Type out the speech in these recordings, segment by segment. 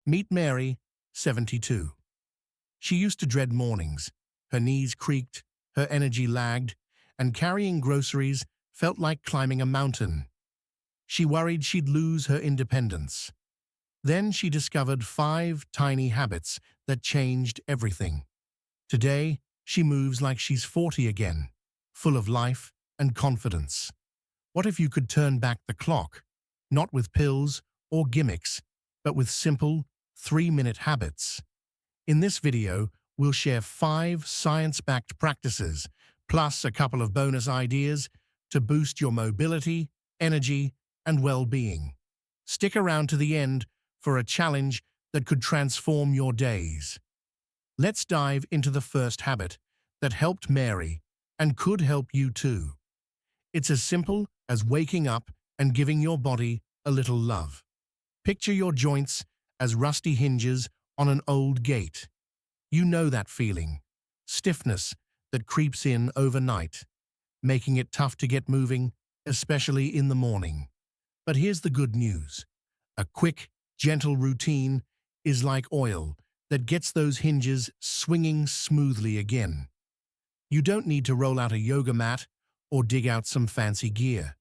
Meet Mary, 72. She used to dread mornings. Her knees creaked, her energy lagged, and carrying groceries felt like climbing a mountain. She worried she'd lose her independence. Then she discovered 5 tiny habits that changed everything. Today, she moves like she's 40 again, full of life and confidence. What if you could turn back the clock, not with pills or gimmicks, but with simple 3-minute habits? In this video, we'll share 5 science-backed practices, plus a couple of bonus ideas to boost your mobility, energy, and well-being. Stick around to the end for a challenge that could transform your days. Let's dive into the first habit that helped Mary and could help you too. It's as simple as waking up and giving your body a little love. Picture your joints as rusty hinges on an old gate. You know that feeling, stiffness that creeps in overnight, making it tough to get moving, especially in the morning. But here's the good news. A quick, gentle routine is like oil that gets those hinges swinging smoothly again. You don't need to roll out a yoga mat or dig out some fancy gear.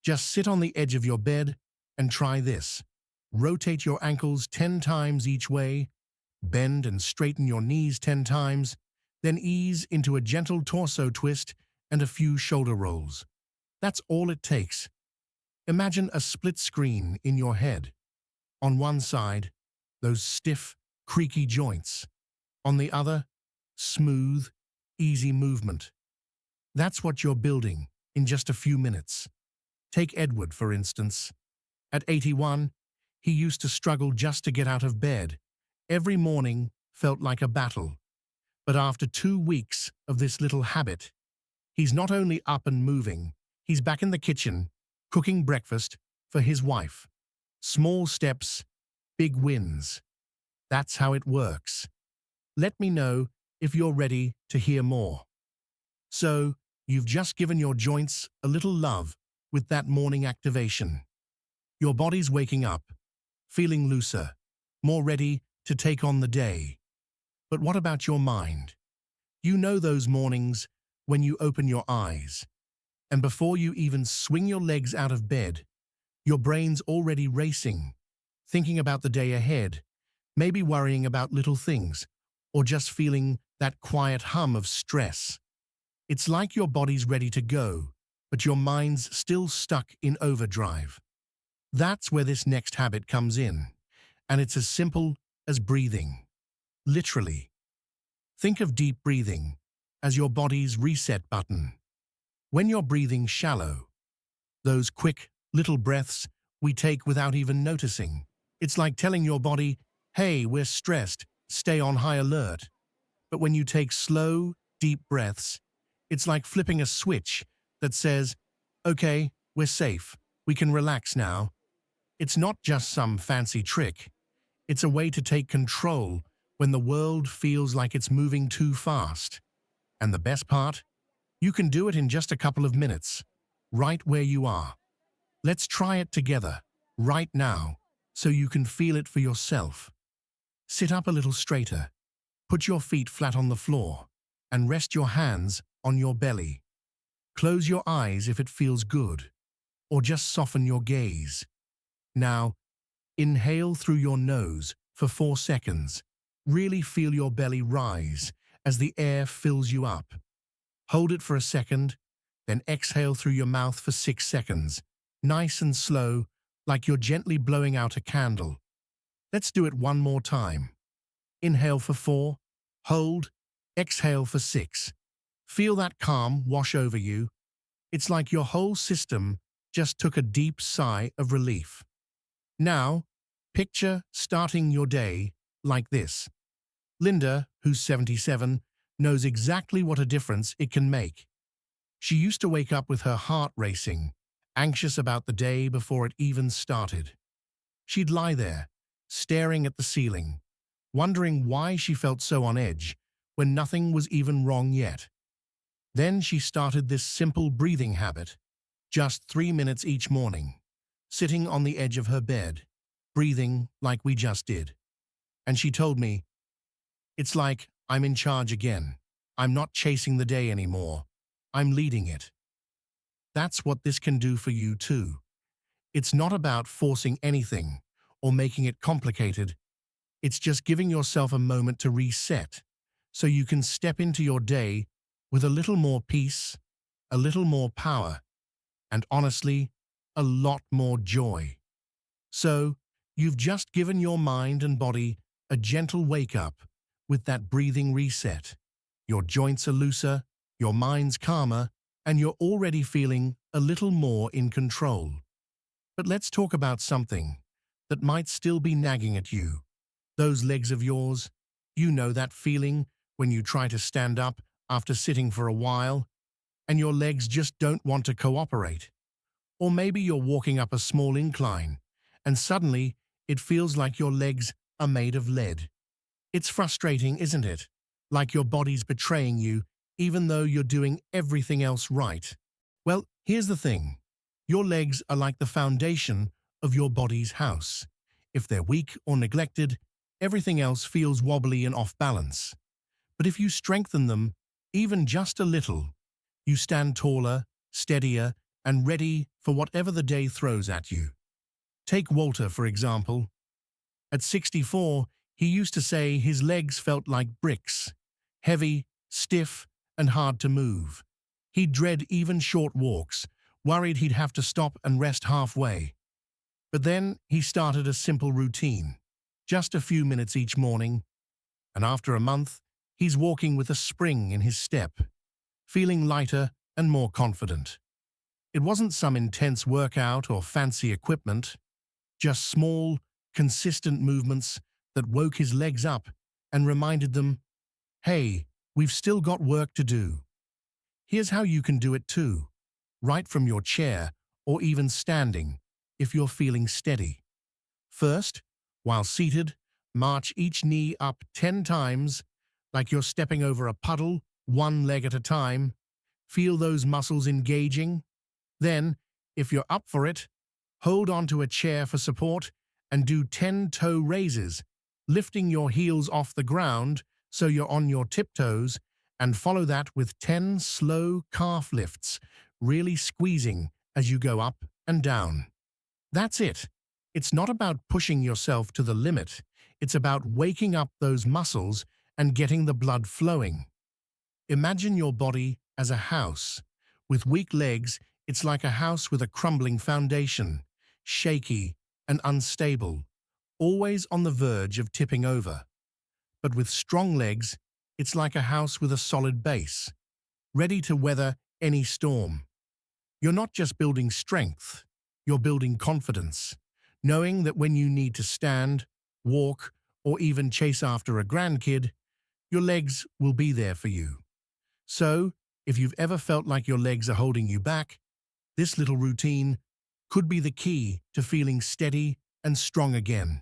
Just sit on the edge of your bed and try this. Rotate your ankles 10 times each way, bend and straighten your knees 10 times, then ease into a gentle torso twist and a few shoulder rolls. That's all it takes. Imagine a split screen in your head. On one side, those stiff, creaky joints. On the other, smooth, easy movement. That's what you're building in just a few minutes. Take Edward, for instance. At 81, he used to struggle just to get out of bed. Every morning felt like a battle. But after 2 weeks of this little habit, he's not only up and moving, he's back in the kitchen, cooking breakfast for his wife. Small steps, big wins. That's how it works. Let me know if you're ready to hear more. So, you've just given your joints a little love with that morning activation. Your body's waking up, feeling looser, more ready to take on the day. But what about your mind? You know those mornings when you open your eyes, and before you even swing your legs out of bed, your brain's already racing, thinking about the day ahead, maybe worrying about little things, or just feeling that quiet hum of stress. It's like your body's ready to go, but your mind's still stuck in overdrive. That's where this next habit comes in, and it's as simple as breathing. Literally. Think of deep breathing as your body's reset button. When you're breathing shallow, those quick, little breaths we take without even noticing, it's like telling your body, hey, we're stressed, stay on high alert. But when you take slow, deep breaths, it's like flipping a switch that says, okay, we're safe, we can relax now. It's not just some fancy trick. It's a way to take control when the world feels like it's moving too fast. And the best part? You can do it in just a couple of minutes, right where you are. Let's try it together, right now, so you can feel it for yourself. Sit up a little straighter, put your feet flat on the floor, and rest your hands on your belly. Close your eyes if it feels good, or just soften your gaze. Now, inhale through your nose for 4 seconds. Really feel your belly rise as the air fills you up. Hold it for a second, then exhale through your mouth for 6 seconds. Nice and slow, like you're gently blowing out a candle. Let's do it one more time. Inhale for 4, hold, exhale for 6. Feel that calm wash over you. It's like your whole system just took a deep sigh of relief. Now, picture starting your day like this. Linda, who's 77, knows exactly what a difference it can make. She used to wake up with her heart racing, anxious about the day before it even started. She'd lie there, staring at the ceiling, wondering why she felt so on edge when nothing was even wrong yet. Then she started this simple breathing habit, just 3 minutes each morning, sitting on the edge of her bed, breathing like we just did. And she told me, it's like I'm in charge again. I'm not chasing the day anymore. I'm leading it. That's what this can do for you too. It's not about forcing anything or making it complicated. It's just giving yourself a moment to reset so you can step into your day with a little more peace, a little more power, and honestly, a lot more joy. So, you've just given your mind and body a gentle wake-up with that breathing reset. Your joints are looser, your mind's calmer, and you're already feeling a little more in control. But let's talk about something that might still be nagging at you. Those legs of yours, you know that feeling when you try to stand up after sitting for a while, and your legs just don't want to cooperate. Or maybe you're walking up a small incline, and suddenly it feels like your legs are made of lead. It's frustrating, isn't it? Like your body's betraying you, even though you're doing everything else right. Well, here's the thing. Your legs are like the foundation of your body's house. If they're weak or neglected, everything else feels wobbly and off balance. But if you strengthen them, even just a little, you stand taller, steadier, and ready for whatever the day throws at you. Take Walter, for example. At 64, he used to say his legs felt like bricks, heavy, stiff, and hard to move. He'd dread even short walks, worried he'd have to stop and rest halfway. But then he started a simple routine, just a few minutes each morning, and after a month, he's walking with a spring in his step, feeling lighter and more confident. It wasn't some intense workout or fancy equipment, just small, consistent movements that woke his legs up and reminded them, hey, we've still got work to do. Here's how you can do it too, right from your chair or even standing, if you're feeling steady. First, while seated, march each knee up 10 times, like you're stepping over a puddle, one leg at a time. Feel those muscles engaging. Then, if you're up for it, hold onto a chair for support and do 10 toe raises, lifting your heels off the ground so you're on your tiptoes, and follow that with 10 slow calf lifts, really squeezing as you go up and down. That's it. It's not about pushing yourself to the limit. It's about waking up those muscles and getting the blood flowing. Imagine your body as a house. With weak legs, it's like a house with a crumbling foundation, shaky and unstable, always on the verge of tipping over. But with strong legs, it's like a house with a solid base, ready to weather any storm. You're not just building strength, you're building confidence, knowing that when you need to stand, walk, or even chase after a grandkid, your legs will be there for you. So, if you've ever felt like your legs are holding you back, this little routine could be the key to feeling steady and strong again.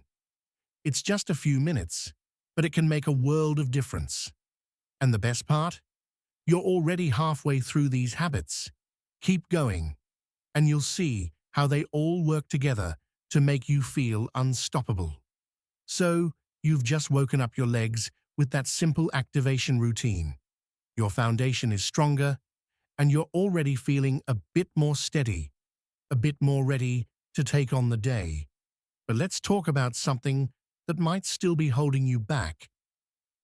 It's just a few minutes, but it can make a world of difference. And the best part? You're already halfway through these habits. Keep going, and you'll see how they all work together to make you feel unstoppable. So, you've just woken up your legs with that simple activation routine. Your foundation is stronger, and you're already feeling a bit more steady, a bit more ready to take on the day. But let's talk about something that might still be holding you back,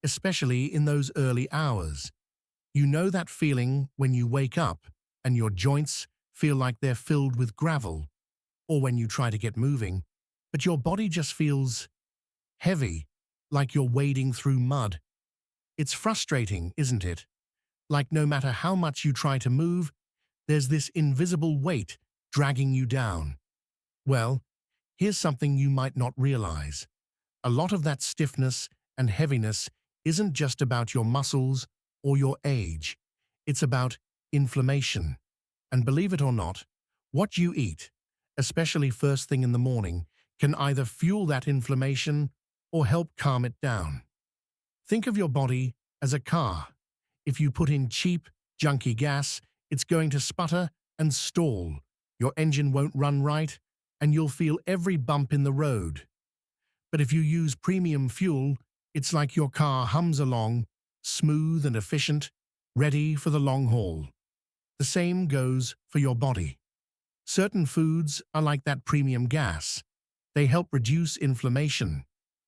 especially in those early hours. You know that feeling when you wake up and your joints feel like they're filled with gravel, or when you try to get moving, but your body just feels heavy, like you're wading through mud. It's frustrating, isn't it? Like no matter how much you try to move, there's this invisible weight dragging you down. Well, here's something you might not realize. A lot of that stiffness and heaviness isn't just about your muscles or your age. It's about inflammation. And believe it or not, what you eat, especially first thing in the morning, can either fuel that inflammation or help calm it down. Think of your body as a car. If you put in cheap, junky gas, it's going to sputter and stall. Your engine won't run right, and you'll feel every bump in the road. But if you use premium fuel, it's like your car hums along, smooth and efficient, ready for the long haul. The same goes for your body. Certain foods are like that premium gas. They help reduce inflammation,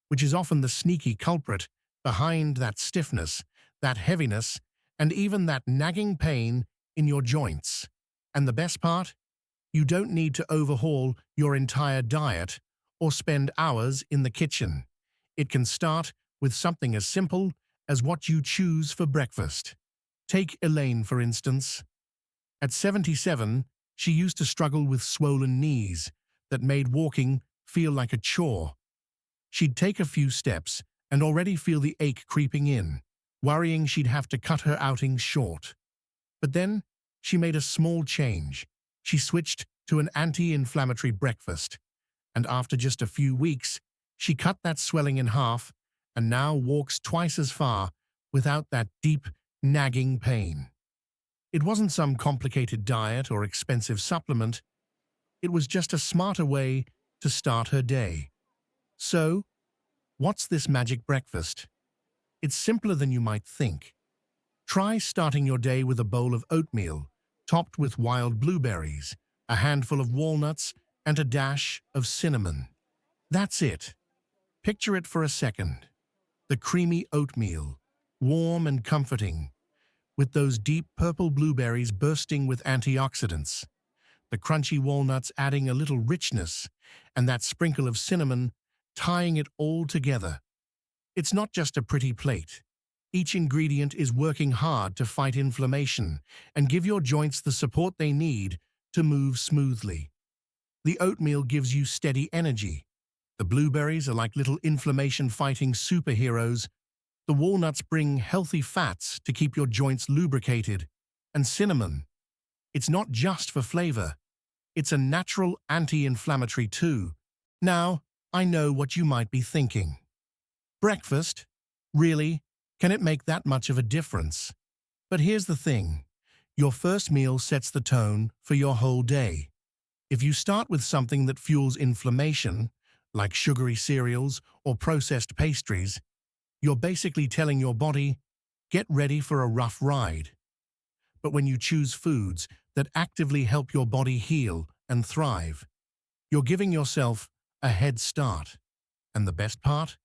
which is often the sneaky culprit behind that stiffness, that heaviness, and even that nagging pain in your joints. And the best part? You don't need to overhaul your entire diet or spend hours in the kitchen. It can start with something as simple as what you choose for breakfast. Take Elaine, for instance. At 77, she used to struggle with swollen knees that made walking feel like a chore. She'd take a few steps and already feel the ache creeping in, worrying she'd have to cut her outings short. But then she made a small change. She switched to an anti-inflammatory breakfast, and after just a few weeks, she cut that swelling in half and now walks twice as far without that deep, nagging pain. It wasn't some complicated diet or expensive supplement. It was just a smarter way to start her day. So, what's this magic breakfast? It's simpler than you might think. Try starting your day with a bowl of oatmeal, topped with wild blueberries, a handful of walnuts, and a dash of cinnamon. That's it. Picture it for a second. The creamy oatmeal, warm and comforting, with those deep purple blueberries bursting with antioxidants, the crunchy walnuts adding a little richness, and that sprinkle of cinnamon tying it all together. It's not just a pretty plate. Each ingredient is working hard to fight inflammation and give your joints the support they need to move smoothly. The oatmeal gives you steady energy. The blueberries are like little inflammation-fighting superheroes. The walnuts bring healthy fats to keep your joints lubricated. And cinnamon. It's not just for flavor. It's a natural anti-inflammatory too. Now, I know what you might be thinking. Breakfast? Really? Can it make that much of a difference? But here's the thing. Your first meal sets the tone for your whole day. If you start with something that fuels inflammation, like sugary cereals or processed pastries, you're basically telling your body, get ready for a rough ride. But when you choose foods that actively help your body heal and thrive, you're giving yourself a head start. And the best part?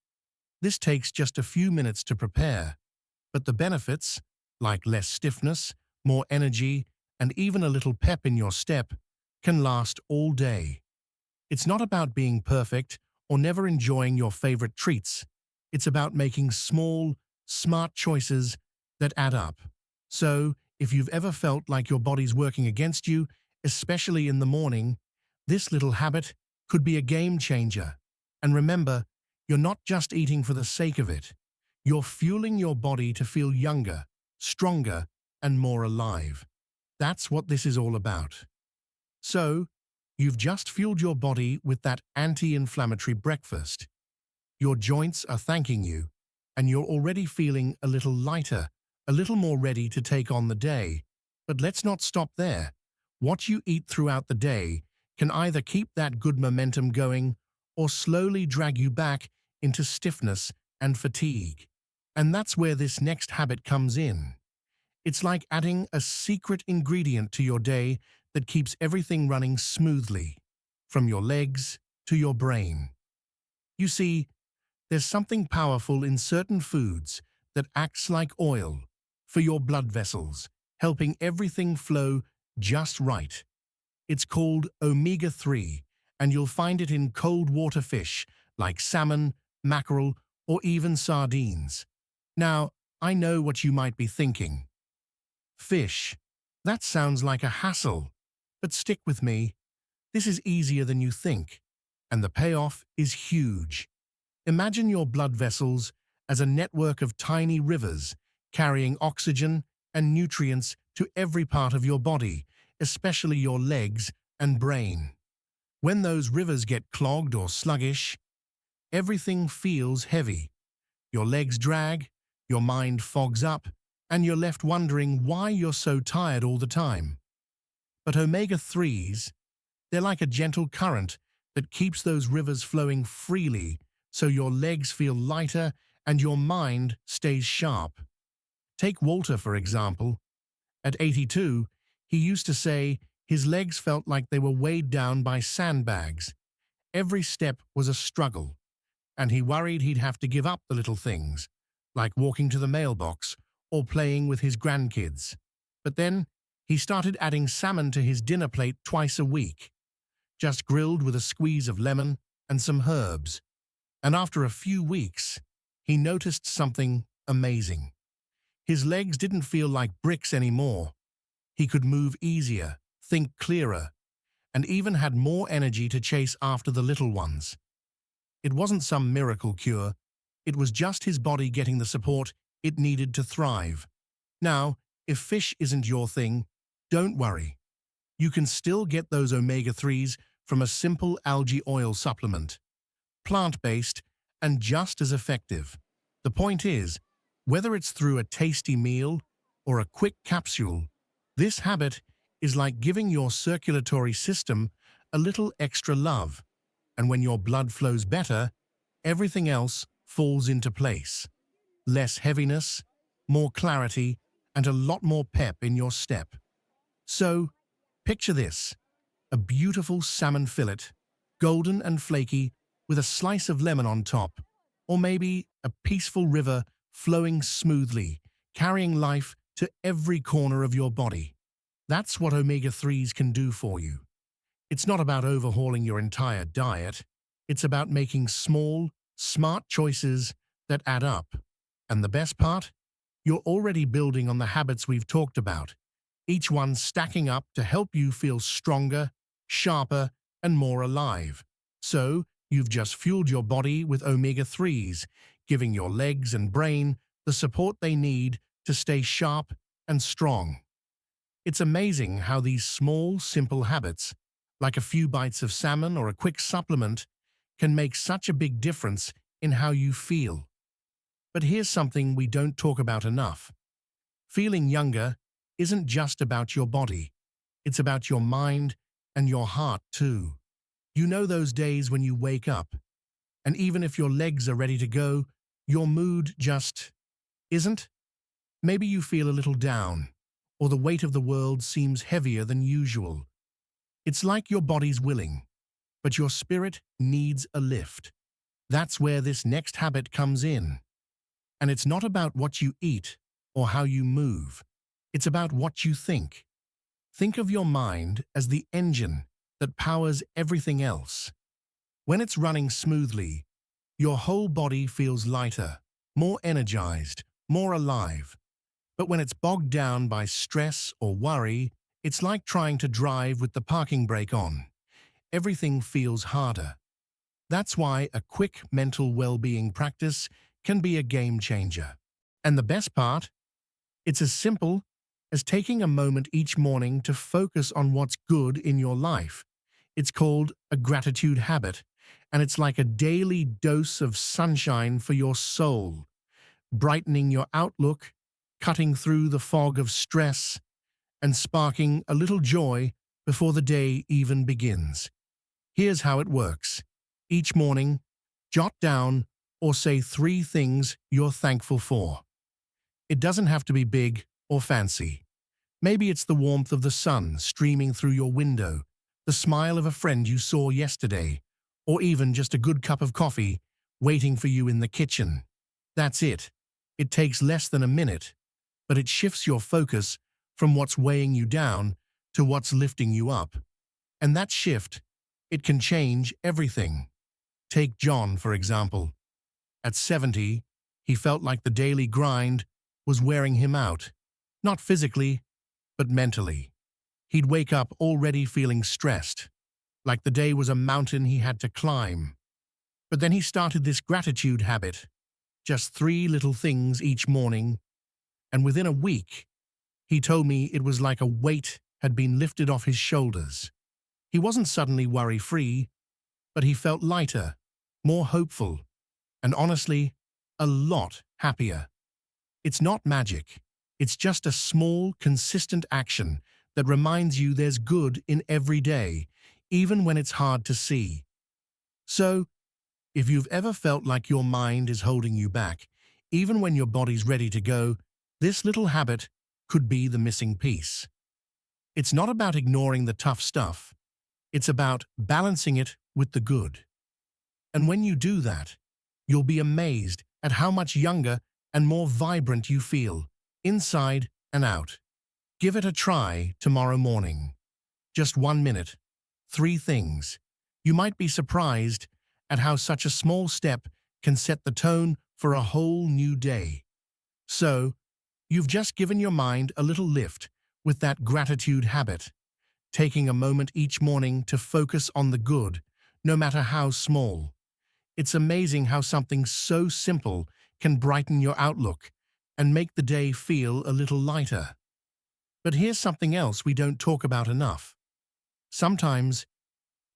This takes just a few minutes to prepare, but the benefits, like less stiffness, more energy, and even a little pep in your step, can last all day. It's not about being perfect or never enjoying your favorite treats. It's about making small, smart choices that add up. So, if you've ever felt like your body's working against you, especially in the morning, this little habit could be a game changer. And remember, you're not just eating for the sake of it. You're fueling your body to feel younger, stronger, and more alive. That's what this is all about. So, you've just fueled your body with that anti-inflammatory breakfast. Your joints are thanking you, and you're already feeling a little lighter, a little more ready to take on the day. But let's not stop there. What you eat throughout the day can either keep that good momentum going or slowly drag you back into stiffness and fatigue. And that's where this next habit comes in. It's like adding a secret ingredient to your day that keeps everything running smoothly, from your legs to your brain. You see, there's something powerful in certain foods that acts like oil for your blood vessels, helping everything flow just right. It's called omega-3, and you'll find it in cold water fish like salmon, mackerel, or even sardines. Now, I know what you might be thinking. Fish. That sounds like a hassle. But stick with me. This is easier than you think, and the payoff is huge. Imagine your blood vessels as a network of tiny rivers carrying oxygen and nutrients to every part of your body, especially your legs and brain. When those rivers get clogged or sluggish, everything feels heavy. Your legs drag, your mind fogs up, and you're left wondering why you're so tired all the time. But omega-3s, they're like a gentle current that keeps those rivers flowing freely so your legs feel lighter and your mind stays sharp. Take Walter, for example. At 82, he used to say his legs felt like they were weighed down by sandbags. Every step was a struggle, and he worried he'd have to give up the little things, like walking to the mailbox or playing with his grandkids. But then, he started adding salmon to his dinner plate twice a week, just grilled with a squeeze of lemon and some herbs. And after a few weeks, he noticed something amazing. His legs didn't feel like bricks anymore. He could move easier, think clearer, and even had more energy to chase after the little ones. It wasn't some miracle cure. It was just his body getting the support it needed to thrive. Now, if fish isn't your thing, don't worry. You can still get those omega-3s from a simple algae oil supplement. Plant-based and just as effective. The point is, whether it's through a tasty meal or a quick capsule, this habit is like giving your circulatory system a little extra love. And when your blood flows better, everything else falls into place. Less heaviness, more clarity, and a lot more pep in your step. So, picture this: a beautiful salmon fillet, golden and flaky, with a slice of lemon on top, or maybe a peaceful river flowing smoothly, carrying life to every corner of your body. That's what omega-3s can do for you. It's not about overhauling your entire diet. It's about making small, smart choices that add up. And the best part? You're already building on the habits we've talked about, each one stacking up to help you feel stronger, sharper, and more alive. So, you've just fueled your body with omega-3s, giving your legs and brain the support they need to stay sharp and strong. It's amazing how these small, simple habits, like a few bites of salmon or a quick supplement, can make such a big difference in how you feel. But here's something we don't talk about enough. Feeling younger isn't just about your body. It's about your mind and your heart too. You know those days when you wake up, and even if your legs are ready to go, your mood just isn't? Maybe you feel a little down, or the weight of the world seems heavier than usual. It's like your body's willing, but your spirit needs a lift. That's where this next habit comes in. And it's not about what you eat or how you move. It's about what you think. Think of your mind as the engine that powers everything else. When it's running smoothly, your whole body feels lighter, more energized, more alive. But when it's bogged down by stress or worry, it's like trying to drive with the parking brake on. Everything feels harder. That's why a quick mental well-being practice can be a game changer. And the best part? It's as simple as taking a moment each morning to focus on what's good in your life. It's called a gratitude habit, and it's like a daily dose of sunshine for your soul, brightening your outlook, cutting through the fog of stress, and sparking a little joy before the day even begins. Here's how it works. Each morning, jot down or say 3 things you're thankful for. It doesn't have to be big or fancy. Maybe it's the warmth of the sun streaming through your window, the smile of a friend you saw yesterday, or even just a good cup of coffee waiting for you in the kitchen. That's it. It takes less than a minute, but it shifts your focus from what's weighing you down to what's lifting you up. And that shift, it can change everything. Take John, for example. At 70, he felt like the daily grind was wearing him out. Not physically, but mentally. He'd wake up already feeling stressed, like the day was a mountain he had to climb. But then he started this gratitude habit, just 3 little things each morning, and within a week, he told me it was like a weight had been lifted off his shoulders. He wasn't suddenly worry-free, but he felt lighter, more hopeful, and honestly, a lot happier. It's not magic. It's just a small, consistent action that reminds you there's good in every day, even when it's hard to see. So, If you've ever felt like your mind is holding you back, even when your body's ready to go, this little habit could be the missing piece. It's not about ignoring the tough stuff. It's about balancing it with the good. And when you do that, you'll be amazed at how much younger and more vibrant you feel, inside and out. Give it a try tomorrow morning. Just 1 minute. 3 things. You might be surprised at how such a small step can set the tone for a whole new day. So, you've just given your mind a little lift with that gratitude habit, taking a moment each morning to focus on the good, no matter how small. It's amazing how something so simple can brighten your outlook and make the day feel a little lighter. But here's something else we don't talk about enough. Sometimes,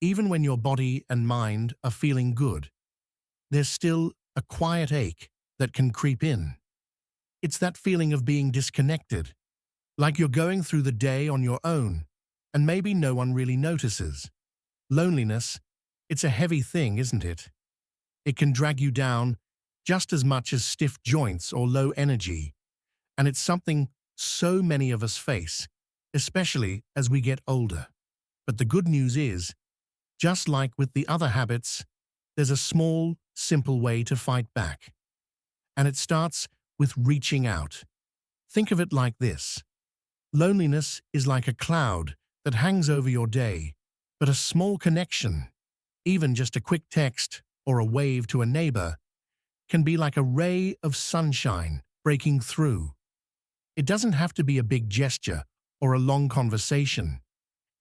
even when your body and mind are feeling good, there's still a quiet ache that can creep in. It's that feeling of being disconnected, like you're going through the day on your own, and maybe no one really notices. Loneliness, it's a heavy thing, isn't it? It can drag you down just as much as stiff joints or low energy, and it's something so many of us face, especially as we get older. But the good news is, just like with the other habits, there's a small, simple way to fight back. And it starts with reaching out. Think of it like this. Loneliness is like a cloud that hangs over your day, but a small connection, even just a quick text or a wave to a neighbor, can be like a ray of sunshine breaking through. It doesn't have to be a big gesture or a long conversation.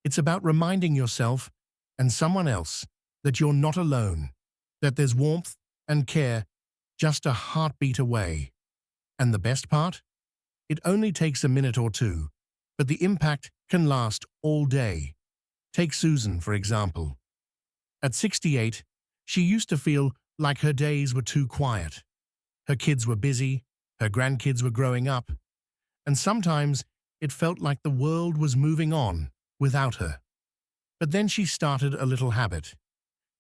It's about reminding yourself and someone else that you're not alone, that there's warmth and care just a heartbeat away. And the best part? It only takes a minute or two, but the impact can last all day. Take Susan, for example. At 68, she used to feel like her days were too quiet. Her kids were busy, her grandkids were growing up, and sometimes it felt like the world was moving on without her. But then she started a little habit.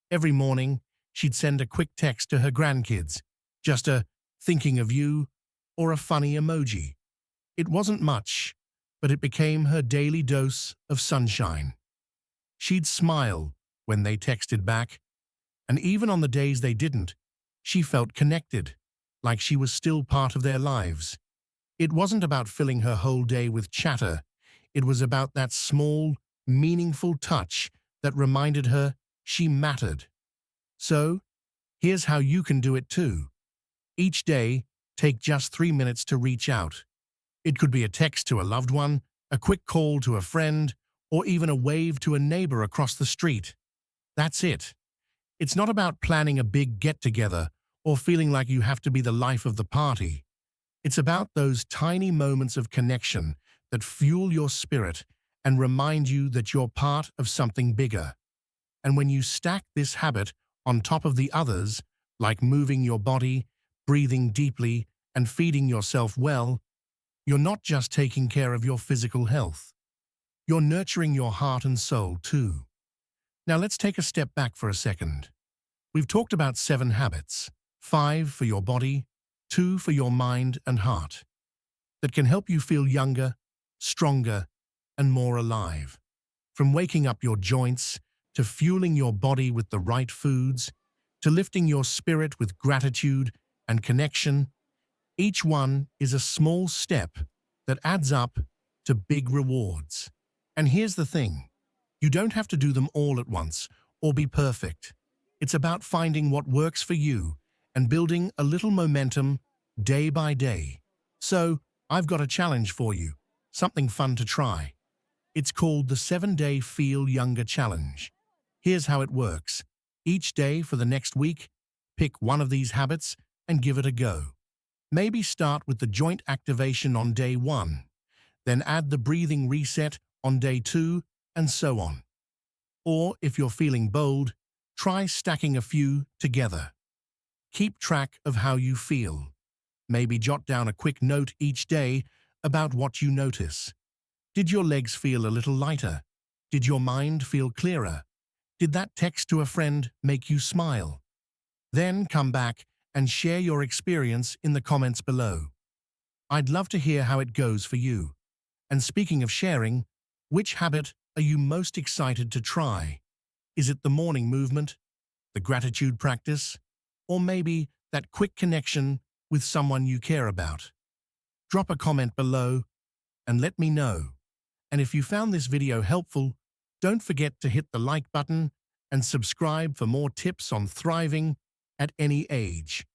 Every morning, she'd send a quick text to her grandkids, just a "thinking of you" or a funny emoji. It wasn't much, but it became her daily dose of sunshine. She'd smile when they texted back, and even on the days they didn't, she felt connected, like she was still part of their lives. It wasn't about filling her whole day with chatter. It was about that small, meaningful touch that reminded her she mattered. So, here's how you can do it too. Each day, take just 3 minutes to reach out. It could be a text to a loved one, a quick call to a friend, or even a wave to a neighbor across the street. That's it. It's not about planning a big get-together or feeling like you have to be the life of the party. It's about those tiny moments of connection that fuel your spirit and remind you that you're part of something bigger. And when you stack this habit on top of the others, like moving your body, breathing deeply, and feeding yourself well, you're not just taking care of your physical health. You're nurturing your heart and soul too. Now let's take a step back for a second. We've talked about 7 habits, 5 for your body, 2 for your mind and heart, that can help you feel younger, stronger, and more alive. From waking up your joints, to fueling your body with the right foods, to lifting your spirit with gratitude and connection, each one is a small step that adds up to big rewards. And here's the thing, you don't have to do them all at once or be perfect. It's about finding what works for you and building a little momentum day by day. So, I've got a challenge for you, something fun to try. It's called the 7-Day Feel Younger Challenge. Here's how it works. Each day for the next week, pick one of these habits and give it a go. Maybe start with the joint activation on day 1, then add the breathing reset on day 2, and so on. Or, if you're feeling bold, try stacking a few together. Keep track of how you feel. Maybe jot down a quick note each day about what you notice. Did your legs feel a little lighter? Did your mind feel clearer? Did that text to a friend make you smile? Then come back and share your experience in the comments below. I'd love to hear how it goes for you. And speaking of sharing, which habit are you most excited to try? Is it the morning movement, the gratitude practice, or maybe that quick connection with someone you care about? Drop a comment below and let me know. And if you found this video helpful, don't forget to hit the like button and subscribe for more tips on thriving at any age.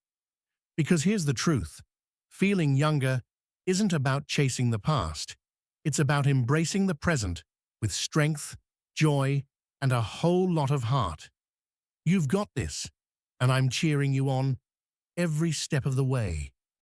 Because here's the truth, feeling younger isn't about chasing the past. It's about embracing the present with strength, joy, and a whole lot of heart. You've got this, and I'm cheering you on every step of the way.